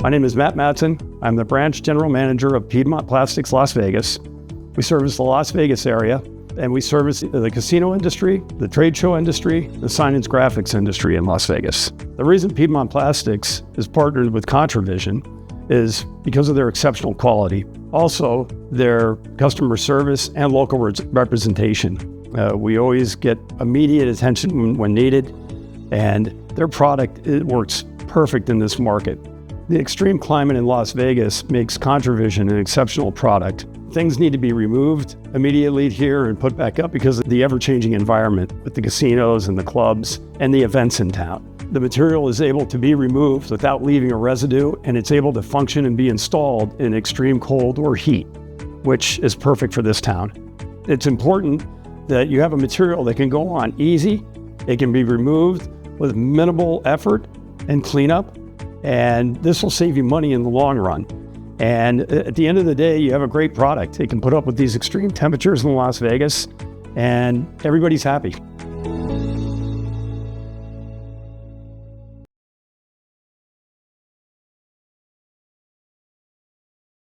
My name is Matt Matzen. I'm the branch general manager of Piedmont Plastics Las Vegas. We service the Las Vegas area, and we service the casino industry, the trade show industry, the signage graphics industry in Las Vegas. The reason Piedmont Plastics is partnered with Contra Vision is because of their exceptional quality. Also, their customer service and local representation. We always get immediate attention when needed, and their product, it works perfect in this market. The extreme climate in Las Vegas makes Contra Vision an exceptional product. Things need to be removed immediately here and put back up because of the ever-changing environment with the casinos and the clubs and the events in town. The material is able to be removed without leaving a residue, and it's able to function and be installed in extreme cold or heat, which is perfect for this town. It's important that you have a material that can go on easy, it can be removed with minimal effort and cleanup, and this will save you money in the long run. And at the end of the day, you have a great product. It can put up with these extreme temperatures in Las Vegas, and everybody's happy.